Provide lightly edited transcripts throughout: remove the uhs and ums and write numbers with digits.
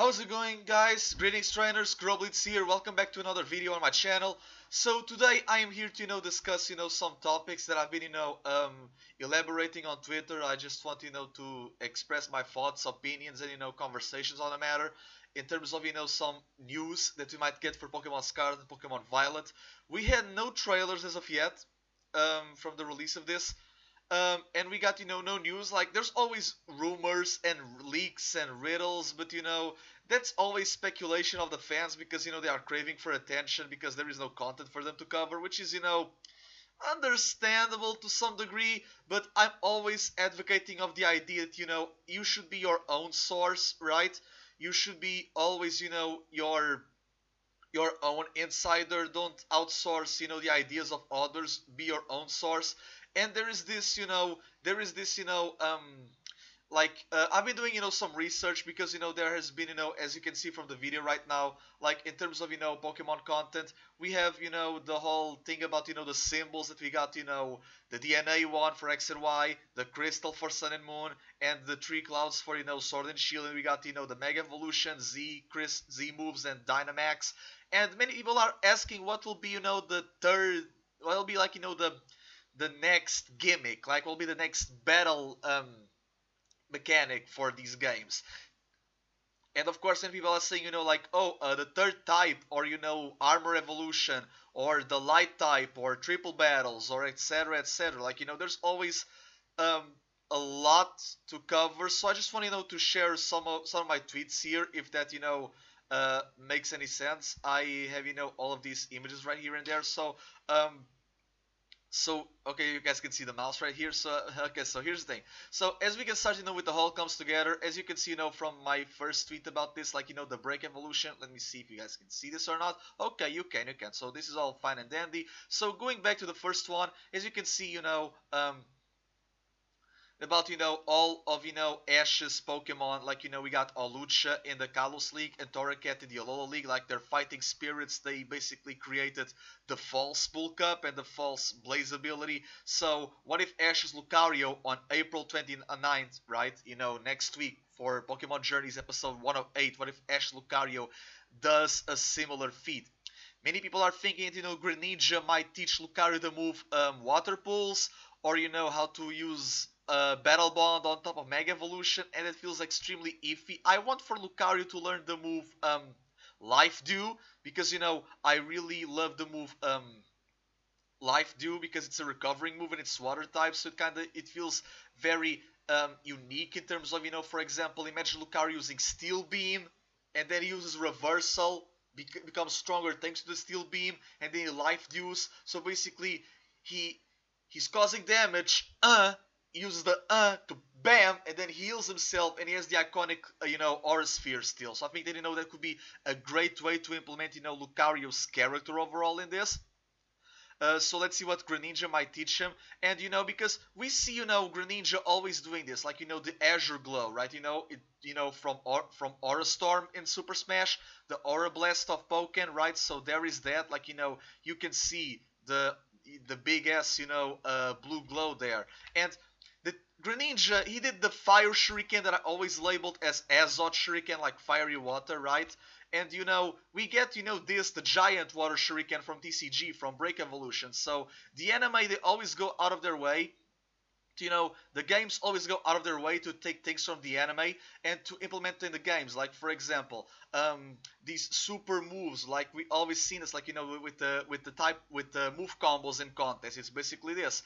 How's it going, guys? Greetings trainers, KuroBlitz here. Welcome back to another video on my channel. So today I am here to discuss some topics that I've been elaborating on Twitter. I just want to express my thoughts, opinions, and conversations on the matter in terms of some news that we might get for Pokemon Scarlet and Pokemon Violet. We had no trailers as of yet from the release of this. And we got no news. Like, there's always rumors and leaks and riddles, but that's always speculation of the fans because they are craving for attention because there is no content for them to cover, which is understandable to some degree. But I'm always advocating of the idea that you should be your own source, right? You should be always your own insider. Don't outsource the ideas of others. Be your own source. And there is this I've been doing some research because there has been as you can see from the video right now, like in terms of Pokemon content, we have the whole thing about the symbols that we got, the DNA one for X and Y, the crystal for Sun and Moon, and the three clouds for Sword and Shield, and we got the Mega Evolution, Z moves, and Dynamax. And many people are asking what will be the third, what will be like the next gimmick, like will be the next battle mechanic for these games. And of course, when people are saying, the third type, or armor evolution, or the light type, or triple battles, or etc., etc. Like there's always um, a lot to cover. So I just want to share some of my tweets here, if that makes any sense. I have all of these images right here and there. So okay, you guys can see the mouse right here. So okay, so here's the thing. So as we can start with the whole comes together, as you can see from my first tweet about this, like the break evolution. Let me see if you guys can see this or not. Okay, you can. So this is all fine and dandy. So going back to the first one, as you can see about all of Ash's Pokemon, like we got Olucha in the Kalos League and Torracat in the Alola League. Like, they're fighting spirits. They basically created the false Bull Cup and the false Blaze ability. So what if Ash's Lucario on April 29th, right, next week for Pokemon Journeys episode 108, what if Ash Lucario does a similar feat? Many people are thinking that Greninja might teach Lucario the move Water Pulse, or how to use Battle Bond on top of Mega Evolution, and it feels extremely iffy. I want for Lucario to learn the move Life Dew, because I really love the move Life Dew because it's a recovering move and it's water type, so it feels very unique in terms of for example, imagine Lucario using Steel Beam and then he uses Reversal, becomes stronger thanks to the Steel Beam, and then he Life Dews. So basically he's causing damage, uses the to bam, and then heals himself, and he has the iconic Aura Sphere still. So I think that that could be a great way to implement Lucario's character overall in this. So let's see what Greninja might teach him. And because we see Greninja always doing this, like the Azure Glow, right? From Aura Storm in Super Smash, the Aura Blast of Pokken, right? So there is that, like you can see the big ass blue glow there. And the Greninja, he did the Fire Shuriken that I always labeled as Azot Shuriken, like fiery water, right? And we get this, the giant water shuriken from TCG, from Break Evolution. So the anime, they always go out of their way to, the games always go out of their way to take things from the anime and to implement in the games. Like, for example, these super moves, like we always seen this, like with the move combos in contests. It's basically this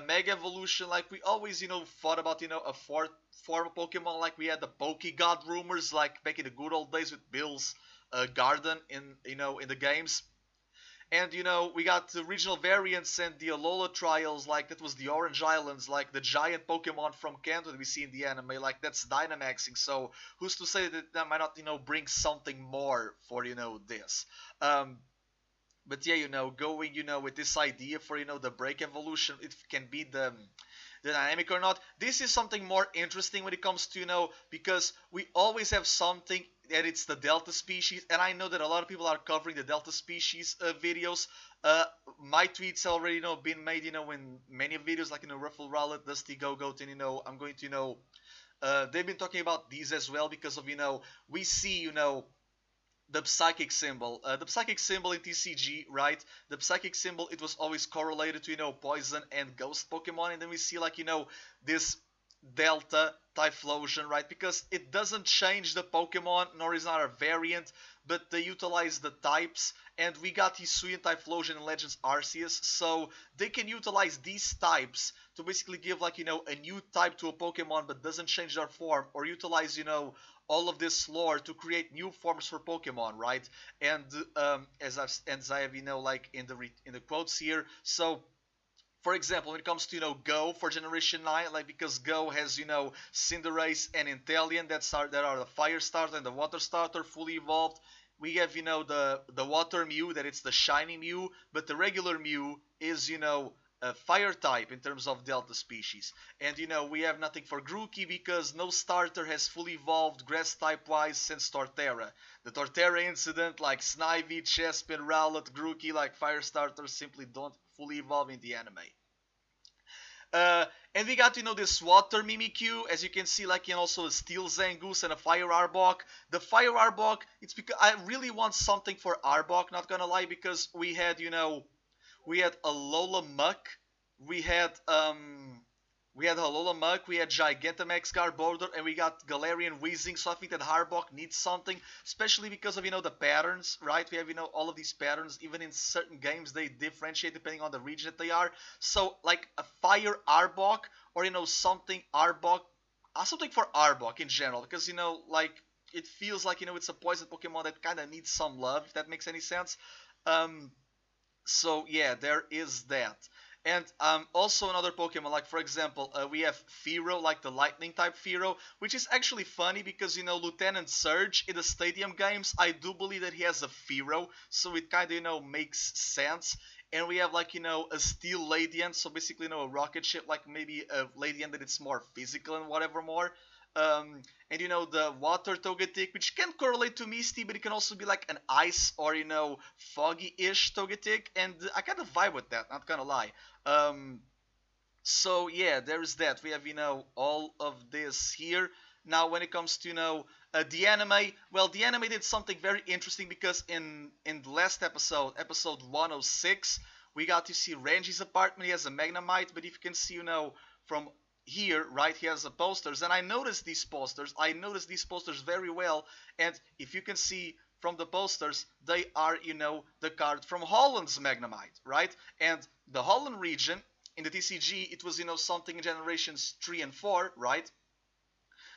Mega Evolution. Like, we always thought about a fourth form of Pokemon, like we had the Pokegod rumors, like back in the good old days with Bill's Garden in in the games. And we got the regional variants and the Alola trials, like that was the Orange Islands, like the giant Pokemon from Kanto that we see in the anime, like that's Dynamaxing. So who's to say that that might not bring something more for this? But yeah, going with this idea for the break evolution, it can be the dynamic or not. This is something more interesting when it comes to because we always have something that it's the Delta species, and I know that a lot of people are covering the Delta species videos. My tweets have already been made in many videos, like Ruffle Rowlet, Dusty Go-Goat, and I'm going to They've been talking about these as well because of we see the psychic symbol. The psychic symbol in TCG, right? The psychic symbol, it was always correlated to poison and ghost Pokemon, and then we see like this Delta Typhlosion, right? Because it doesn't change the Pokemon, nor is not a variant, but they utilize the types, and we got Hisuian Typhlosion in Legends Arceus, so they can utilize these types to basically give like a new type to a Pokemon, but doesn't change their form, or utilize all of this lore to create new forms for Pokemon, right? And as I have like in the quotes here, so for example, when it comes to Go for Generation 9, like because Go has Cinderace and Inteleon that are the Fire Starter and the Water Starter fully evolved. We have the Water Mew that it's the shiny Mew, but the regular Mew is a fire type in terms of Delta species. And we have nothing for Grookey because no starter has fully evolved grass type wise since Torterra. The Torterra incident, like Snivy, Chespin, Rowlet, Grookey, like fire starters simply don't fully evolve in the anime. And we got this water Mimikyu, as you can see, like also a steel Zangoose and a fire Arbok. The fire Arbok, it's because I really want something for Arbok, not gonna lie, because we had Alola Muck, we had Alola Muck, we had Gigantamax Garbodor, and we got Galarian Weezing. So I think that Arbok needs something, especially because of the patterns, right? We have all of these patterns. Even in certain games, they differentiate depending on the region that they are. So like a Fire Arbok, or something Arbok, something for Arbok in general, because like it feels like it's a poison Pokemon that kind of needs some love, if that makes any sense. So yeah, there is that. And also another Pokemon, like for example, we have Fearow, like the Lightning type Fearow, which is actually funny because Lieutenant Surge in the Stadium games, I do believe that he has a Fearow, so it kind of makes sense. And we have like a Steel Ladiant, so basically a rocket ship, like maybe a Ladiant that it's more physical and whatever more. And the water Togetic, which can correlate to Misty, but it can also be like an ice or foggy-ish Togetic, and I kind of vibe with that, not gonna lie. Um, so yeah, there's that. We have all of this here. Now, when it comes to the anime, well, the anime did something very interesting because in the last episode, episode 106, we got to see Renji's apartment. He has a Magnemite, but if you can see, from here, right, he has the posters, and I noticed these posters. I noticed these posters very well, and if you can see from the posters, they are, the card from Holland's Magnemite, right? And the Holland region in the TCG, it was, something in generations 3 and 4, right?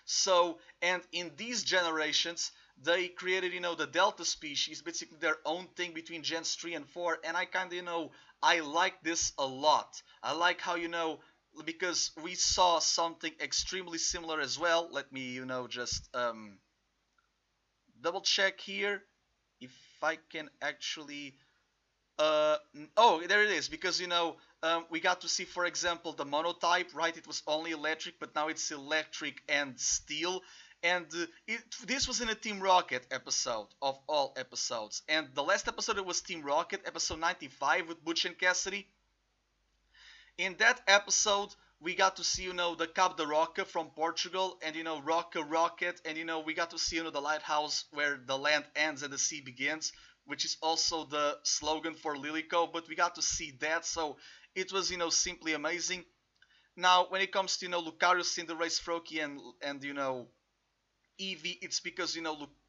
So, and in these generations, they created, the Delta species, basically their own thing between gens 3 and 4, and I kind of, I like this a lot. I like how, because we saw something extremely similar as well. Let me, just double check here if I can actually. Oh, there it is. Because we got to see, for example, the monotype, right? It was only electric, but now it's electric and steel. And this was in a Team Rocket episode of all episodes. And the last episode it was Team Rocket, episode 95 with Butch and Cassidy. In that episode, we got to see, the Cabo da Roca from Portugal, and, Roca Rocket, and, we got to see, the lighthouse where the land ends and the sea begins, which is also the slogan for Lilico, but we got to see that, so it was, simply amazing. Now, when it comes to, Lucario, Cinderace, Froakie, and Eevee, it's because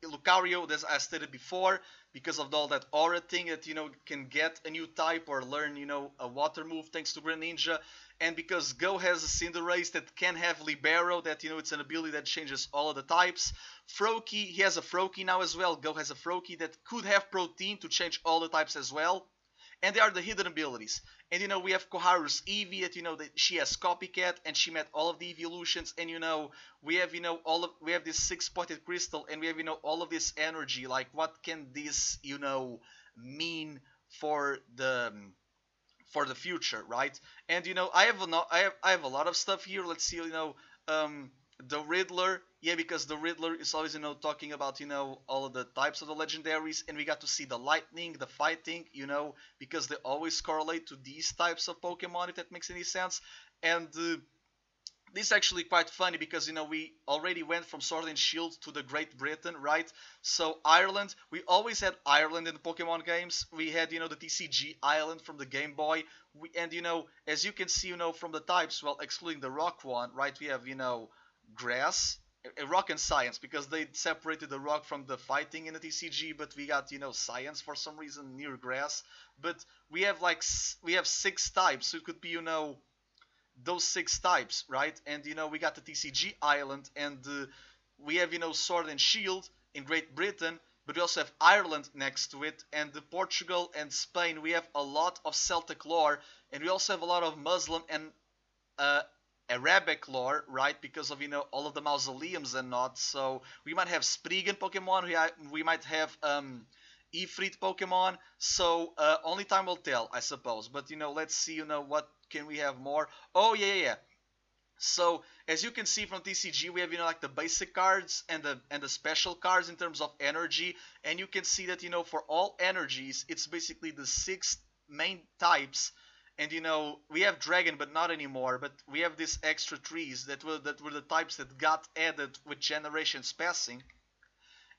Lucario, as I stated before, because of all that aura thing that can get a new type or learn a water move thanks to Greninja, and because Go has a Cinderace that can have Libero, that it's an ability that changes all of the types. Froakie, he has a Froakie now as well. Go has a Froakie that could have Protein to change all the types as well. And they are the hidden abilities. And we have Koharu's Eevee that she has Copycat and she met all of the evolutions, and we have we have this 6-pointed crystal, and we have all of this energy. Like, what can this mean for the future, right? And I have a lot of stuff here. Let's see, the Riddler, yeah, because the Riddler is always talking about all of the types of the legendaries, and we got to see the lightning, the fighting, because they always correlate to these types of Pokemon, if that makes any sense. And this is actually quite funny because we already went from Sword and Shield to the Great Britain, right? So Ireland, we always had Ireland in the Pokemon games. We had the TCG Island from the Game Boy. And as you can see, from the types, well, excluding the rock one, right? We have grass, rock and science, because they separated the rock from the fighting in the TCG, but we got science for some reason near grass. But we have 6 types, so it could be those 6 types, right? And we got the TCG Island, and we have Sword and Shield in Great Britain, but we also have Ireland next to it, and Portugal and Spain. We have a lot of Celtic lore, and we also have a lot of Muslim and uh, Arabic lore, right? Because of all of the mausoleums and not. So we might have Spriggan Pokemon. We might have Ifrit Pokemon. So only time will tell, I suppose. But let's see. What can we have more? Oh yeah. So as you can see from TCG, we have like the basic cards and the special cards in terms of energy, and you can see that for all energies, it's basically the 6 main types. And we have dragon, but not anymore. But we have these extra trees that were the types that got added with generations passing.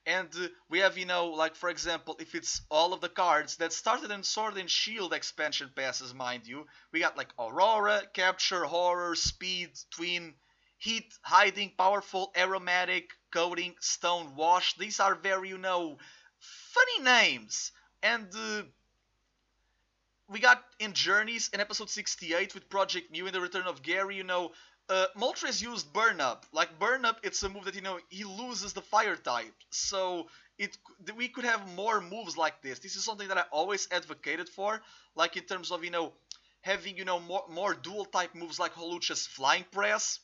And we have, like for example, if it's all of the cards that started in Sword and Shield expansion passes, mind you, we got like Aurora, Capture, Horror, Speed, Twin, Heat, Hiding, Powerful, Aromatic, Coding, Stone, Wash. These are very, funny names. And we got in Journeys in episode 68 with Project Mew in the Return of Gary, Moltres used Burn Up. Like Burn Up, it's a move that he loses the fire type. So we could have more moves like this. This is something that I always advocated for, like in terms of having more dual type moves like Holucha's Flying Press,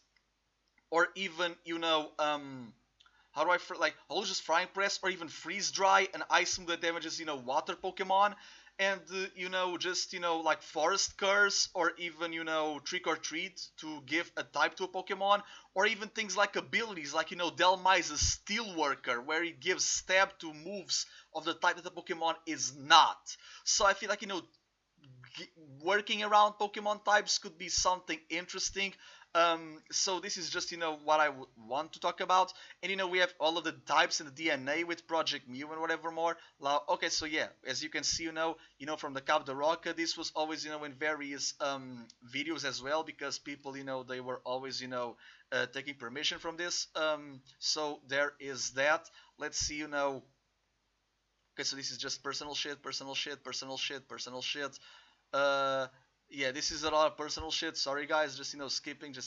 or even how do I like Holucha's Flying Press, or even Freeze Dry, an ice move that damages water Pokemon. And just like Forest Curse, or even Trick or Treat to give a type to a Pokemon, or even things like abilities like Delmize's Steelworker, where it gives stab to moves of the type that the Pokemon is not. So I feel like working around Pokemon types could be something interesting. So this is just what I want to talk about, and we have all of the types and the DNA with Project Mew and whatever more. Okay, so yeah, as you can see, from the Cap de Roca, this was always in various videos as well, because people they were always taking permission from this. So there is that. Let's see, okay, so this is just personal shit. Yeah, this is a lot of personal shit. Sorry guys, just skipping.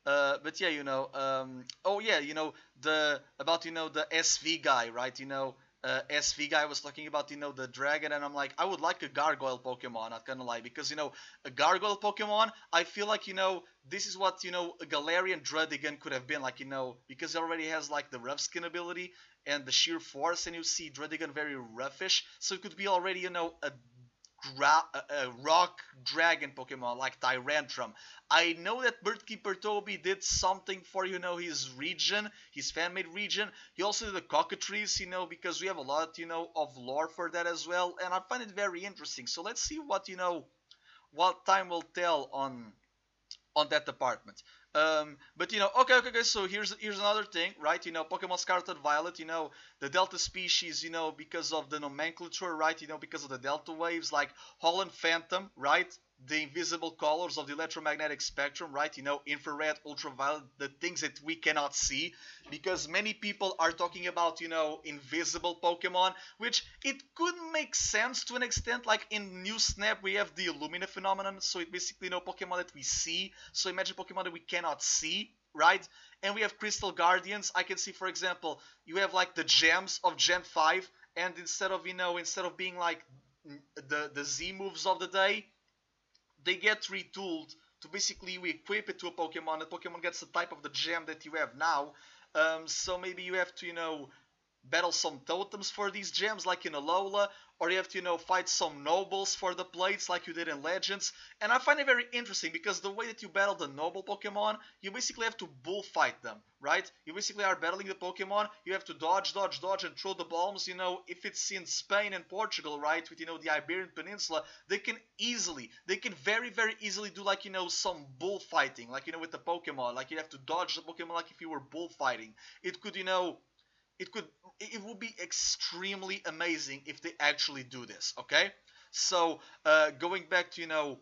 But yeah, oh yeah, the about the SV guy, right? SV guy was talking about the dragon, and I'm like, I would like a gargoyle Pokemon, not gonna lie, because a gargoyle Pokemon, I feel like this is what a Galarian Druddigan could have been like, because it already has like the rough skin ability and the sheer force, and you see Druddigan very roughish, so it could be already a rock dragon Pokemon like Tyrantrum. I know that Birdkeeper Toby did something for his region, his fan-made region. He also did the Cockatrice, because we have a lot of lore for that as well, and I find it very interesting. So let's see what time will tell on that department. But okay. So here's another thing, right? Pokemon Scarlet and Violet. The Delta species. Because of the nomenclature, right? Because of the Delta waves, like Holland Phantom, right? The invisible colors of the electromagnetic spectrum, right? Infrared, ultraviolet, the things that we cannot see. Because many people are talking about, invisible Pokemon, which it could make sense to an extent. Like in New Snap, we have the Illumina phenomenon, so it basically Pokemon that we see. So imagine Pokemon that we cannot see, right? And we have Crystal Guardians. I can see, for example, you have like the gems of Gen 5, and instead of being like the Z moves of the day, they get retooled to basically we equip it to a Pokemon. The Pokemon gets the type of the gem that you have now. So maybe you have to battle some totems for these gems, like in Alola, or you have to, fight some nobles for the plates like you did in Legends. And I find it very interesting because the way that you battle the noble Pokemon, you basically have to bullfight them, right? You basically are battling the Pokemon, you have to dodge, dodge, dodge, and throw the bombs. If it's in Spain and Portugal, right, with, the Iberian Peninsula, they can very, very easily do, like, some bullfighting, like, with the Pokemon. Like, you have to dodge the Pokemon like if you were bullfighting. It could, it could it would be extremely amazing if they actually do this. Okay, so going back to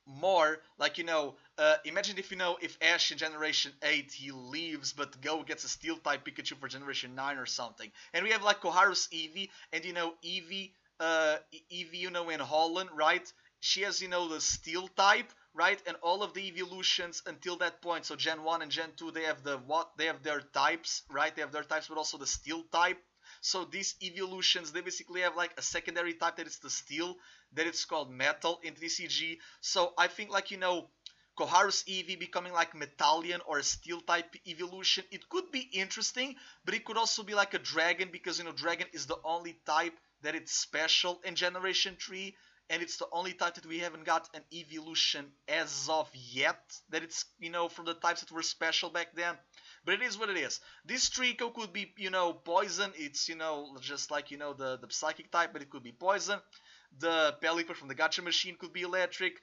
more like imagine if if Ash in generation 8 he leaves but Go gets a steel type Pikachu for generation 9 or something, and we have like Koharu's Eevee, and Eevee in Holland, right? She has the steel type, right? And all of the evolutions until that point, so Gen 1 and Gen 2, they have their types, right? They have their types, but also the steel type. So these evolutions, they basically have like a secondary type that is the steel, that it's called metal in TCG. So I think like Koharu's Eevee becoming like Metallion or a steel type evolution, it could be interesting, but it could also be like a dragon, because dragon is the only type that it's special in generation 3, and it's the only type that we haven't got an evolution as of yet, that it's from the types that were special back then. But it is what it is. This Trico could be poison. It's just like the psychic type, but it could be poison. The Pelipper from the Gacha machine could be electric.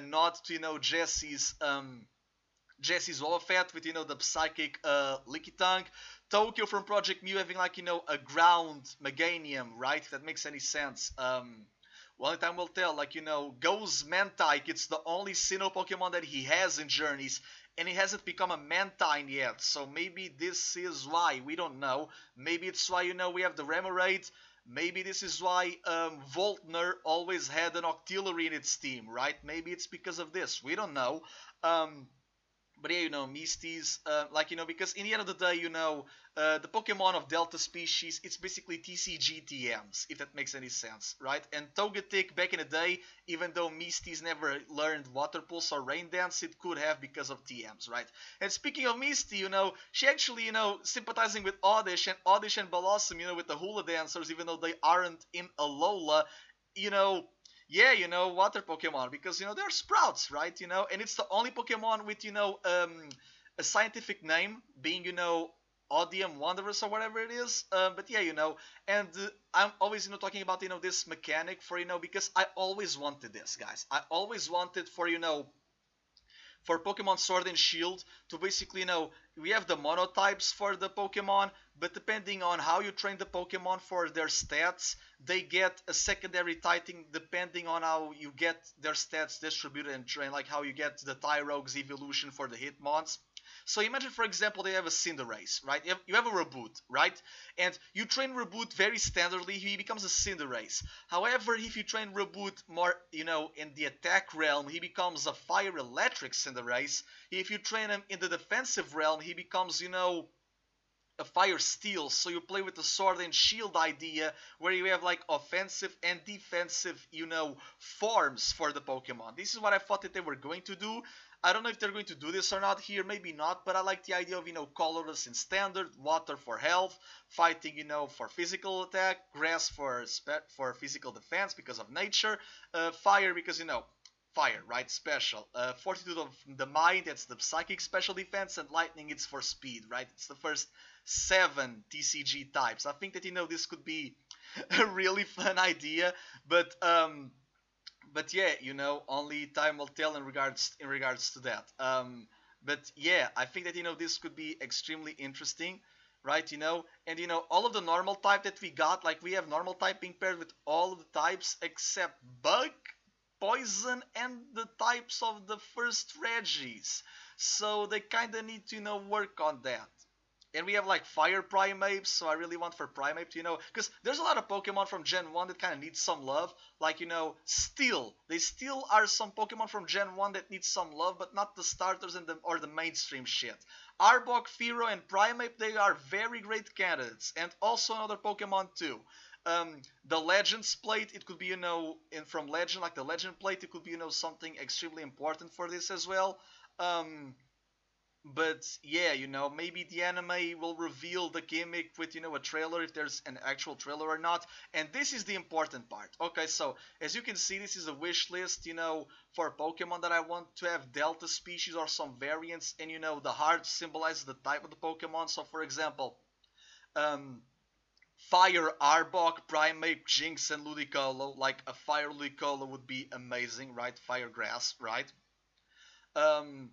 Not to Jesse's Wobbuffet with the psychic Licky Tongue. Tokyo from Project Mew having like a ground Meganium, right? If that makes any sense. Well, time will tell. Like Go's Mantike, it's the only Sinnoh Pokemon that he has in Journeys, and he hasn't become a Mantine yet. So maybe this is why, we don't know. Maybe it's why we have the Remoraid. Maybe this is why Voltner always had an Octillery in its team, right? Maybe it's because of this. We don't know. But yeah, Misty's, because in the end of the day, the Pokemon of Delta species, it's basically TCG TMs, if that makes any sense, right? And Togetic, back in the day, even though Misty's never learned Water Pulse or Rain Dance, it could have because of TMs, right? And speaking of Misty, she actually, sympathizing with Oddish and Blossom, with the Hula Dancers, even though they aren't in Alola, yeah, water Pokemon, because they're sprouts, right? And it's the only Pokemon with a scientific name, being Odium Wanderers or whatever it is. But yeah, and I'm always talking about this mechanic for because I always wanted this, guys. I always wanted for Pokemon Sword and Shield to basically, we have the monotypes for the Pokemon, but depending on how you train the Pokemon for their stats, they get a secondary typing depending on how you get their stats distributed and trained, like how you get the Tyrogue's evolution for the Hitmons. So imagine, for example, they have a Cinderace, right? You have a Reboot, right? And you train Reboot very standardly, he becomes a Cinderace. However, if you train Reboot more, in the attack realm, he becomes a Fire Electric Cinderace. If you train him in the defensive realm, he becomes, a Fire Steel. So you play with the Sword and Shield idea, where you have like offensive and defensive, forms for the Pokemon. This is what I thought that they were going to do. I don't know if they're going to do this or not here, maybe not, but I like the idea of, colorless in standard, water for health, fighting, for physical attack, grass for physical defense because of nature, fire because, fire, right, special, fortitude of the mind, that's the psychic special defense, and lightning, it's for speed, right? It's the first 7 TCG types. I think that, this could be a really fun idea, but yeah, only time will tell in regards to that. But yeah, I think that this could be extremely interesting, right? And all of the normal type that we got, like we have normal type being paired with all of the types except Bug, Poison, and the types of the first Regis. So they kind of need to work on that. And we have like Fire Primates, so I really want for Primeape to, because there's a lot of Pokemon from Gen 1 that kind of need some love. Like, Steel. They still are some Pokemon from Gen 1 that need some love, but not the starters or the mainstream shit. Arbok, Fearow, and Primeape, they are very great candidates. And also another Pokemon too. The Legends plate, it could be, from Legend, like the Legend plate, it could be, something extremely important for this as well. But yeah, maybe the anime will reveal the gimmick with, a trailer, if there's an actual trailer or not. And this is the important part. Okay, so as you can see, this is a wish list, for Pokemon that I want to have Delta species or some variants. And, the heart symbolizes the type of the Pokemon. So, for example, um, Fire Arbok, Primeape, Jinx, and Ludicolo. Like a Fire Ludicolo would be amazing, right? Fire Grass, right? um,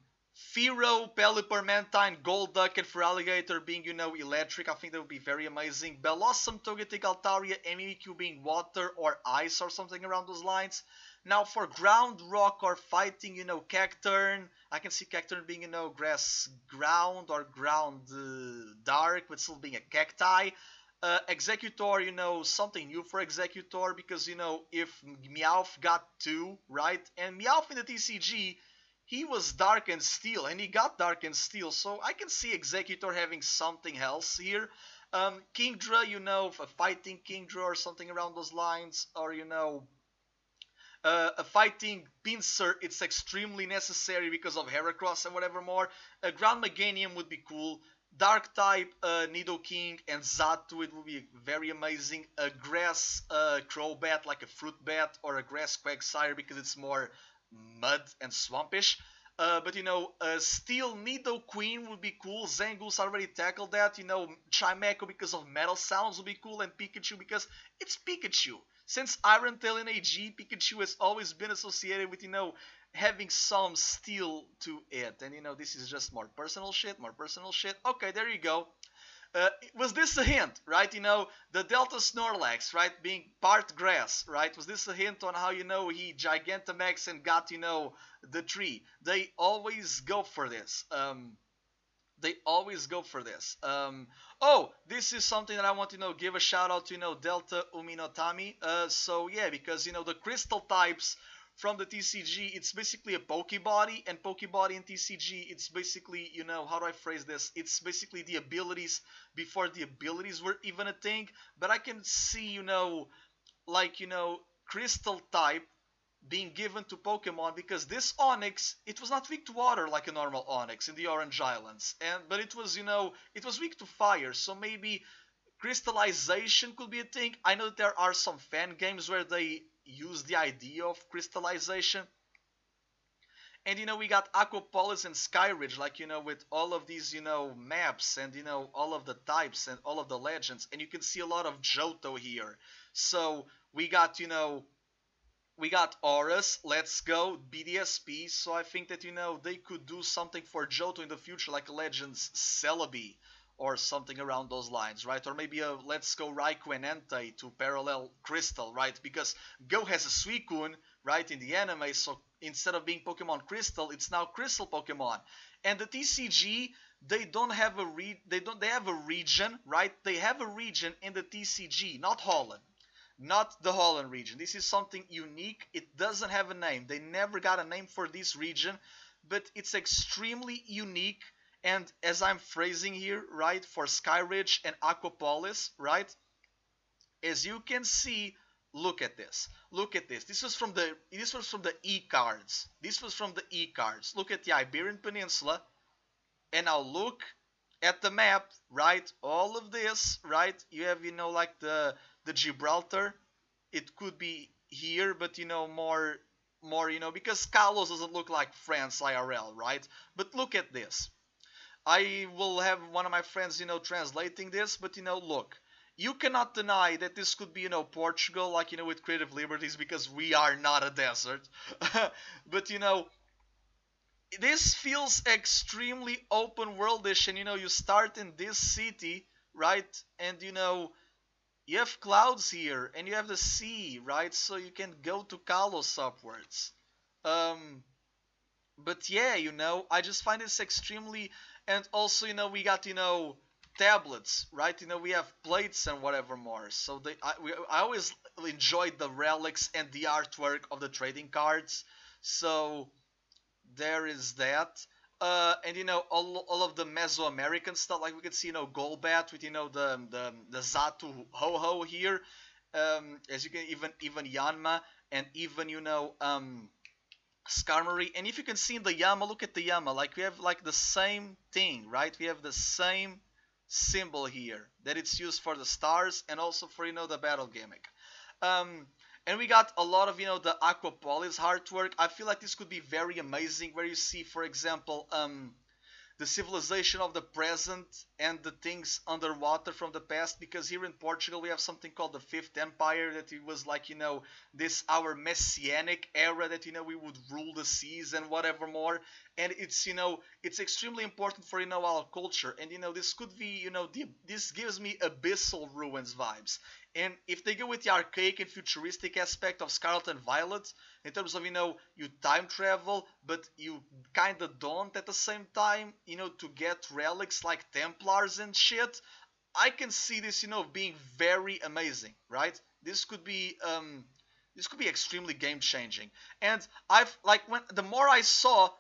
Fearow, Pelippermantine, Golduck, and Feraligatr being, electric. I think that would be very amazing. Bellossom, Togetic, Altaria, and Mimikyu being water or ice or something around those lines. Now for ground, rock, or fighting, Cacturn. I can see Cacturn being, grass ground or ground dark, but still being a cacti. Executor, something new for Executor because, if Meowth got two, right? And Meowth in the TCG, he was Dark and Steel, and he got Dark and Steel, so I can see Executor having something else here. Kingdra, a fighting Kingdra or something around those lines, or, a fighting Pinsir, it's extremely necessary because of Heracross and whatever more. A Ground Meganium would be cool. Dark type, Nidoking and Zatu, it would be very amazing. A grass Crobat, like a fruit bat, or a grass Quagsire because it's more mud and swampish. But Steel Nidoqueen would be cool. Zangoose already tackled that. Chimecho because of metal sounds would be cool, and Pikachu because it's Pikachu. Since Iron Tail in AG, Pikachu has always been associated with, having some steel to it. And, this is just more personal shit, more personal shit. Okay, there you go. Was this a hint, right? The Delta Snorlax, right, being part grass, right? Was this a hint on how, he Gigantamax and got, the tree? They always go for this. They always go for this. Oh, this is something that I want to give a shout out to Delta Uminotami. So yeah, because the crystal types from the TCG, it's basically a Pokebody, and Pokebody in TCG, it's basically, how do I phrase this? It's basically the abilities before the abilities were even a thing. But I can see, like, crystal type being given to Pokemon because this Onix, it was not weak to water like a normal Onix in the Orange Islands, but it was, it was weak to fire. So maybe crystallization could be a thing. I know that there are some fan games where they use the idea of crystallization. And we got Aquapolis and Skyridge, like with all of these maps and all of the types and all of the legends, and you can see a lot of Johto here. So we got we got Auras, Let's Go, BDSP, so I think that, they could do something for Johto in the future, like a Legends Celebi, or something around those lines, right? Or maybe a Let's Go Raikou and Entei to parallel Crystal, right? Because Go has a Suicune, right, in the anime, so instead of being Pokemon Crystal, it's now Crystal Pokemon. And the TCG, they don't have they have a region, right? They have a region in the TCG, not Holland. Not the Holland region. This is something unique. It doesn't have a name. They never got a name for this region, but it's extremely unique. And as I'm phrasing here, right, for Skyridge and Aquapolis, right, as you can see, look at this. Look at this. This was from the E cards. This was from the E cards. Look at the Iberian Peninsula, and now look at the map, right? All of this, right? You have, like the Gibraltar. It could be here, but more, because Kalos doesn't look like France IRL, right? But look at this. I will have one of my friends, translating this, but look. You cannot deny that this could be, Portugal, like, with creative liberties, because we are not a desert. But, this feels extremely open worldish, and you start in this city, right? And you have clouds here, and you have the sea, right? So you can go to Kalos upwards. But yeah, I just find this extremely, and also we got tablets, right? We have plates and whatever more. So I always enjoyed the relics and the artwork of the trading cards. So there is that. And all of the Mesoamerican stuff, like we can see Golbat with the Zatu Ho-Ho here, as you can even Yanma, and even Skarmory. And if you can see in the Yama, look at the Yama. Like we have like the same thing, right? We have the same symbol here that it's used for the stars and also for the battle gimmick. Um, and we got a lot of the Aquapolis artwork. I feel like this could be very amazing. Where you see, for example, the civilization of the present and the things underwater from the past, because here in Portugal we have something called the Fifth Empire, that it was like this our messianic era, that we would rule the seas and whatever more. And it's extremely important for our culture. And this could be this gives me abyssal ruins vibes. And if they go with the archaic and futuristic aspect of Scarlet and Violet, in terms of you time travel, but you kind of don't at the same time, to get relics like Templars and shit, I can see this being very amazing, right? This could be extremely game changing. And I've like when I saw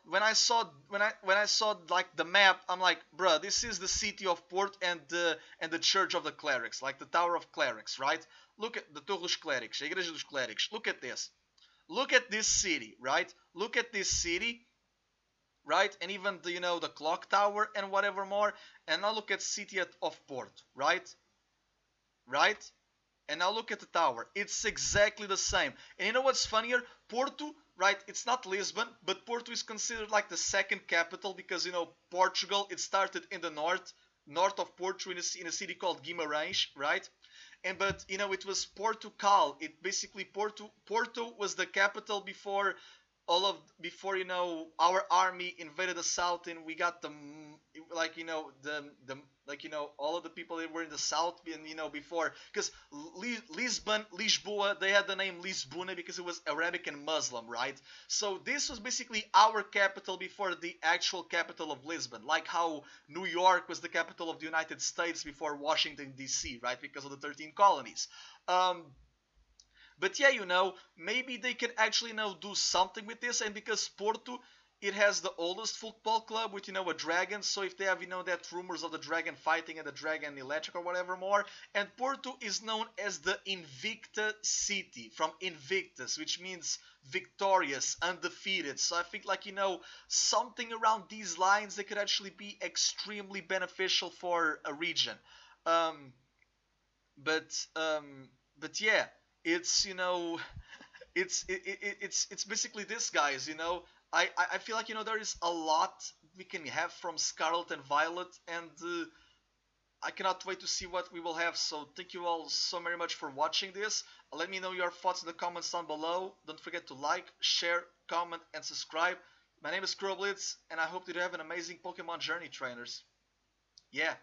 like the map, I'm like, bruh, this is the city of Port and the Church of the Clerics, like the Tower of Clerics, right? Look at the Torre dos Clérigos, a Igreja dos Clérigos. Look at this. Look at this city, right? Look at this city, right? And even the clock tower and whatever more. And now look at city of Port, right? Right? And now look at the tower. It's exactly the same. And you know what's funnier? Porto, right? It's not Lisbon, but Porto is considered like the second capital, because Portugal, it started in the north of Porto, in a city called Guimarães, right? But it was Portugal. It basically Porto was the capital before our army invaded the south, and we got the all of the people that were in the south, and before, because Lisboa, they had the name Lisbona because it was Arabic and Muslim, right? So this was basically our capital before the actual capital of Lisbon, like how New York was the capital of the United States before Washington DC, right? Because of the 13 colonies. But yeah, maybe they can actually do something with this. And because Porto, it has the oldest football club with a dragon. So if they have that rumors of the dragon fighting and the dragon electric or whatever more, and Porto is known as the Invicta City, from Invictus, which means victorious, undefeated. So I think something around these lines that could actually be extremely beneficial for a region. Um, but yeah, it's it's basically this, guys. I feel like there is a lot we can have from Scarlet and Violet, and I cannot wait to see what we will have. So thank you all so very much for watching this. Let me know your thoughts in the comments down below. Don't forget to like, share, comment, and subscribe. My name is KuroBlitz, and I hope that you have an amazing Pokemon journey, trainers. Yeah.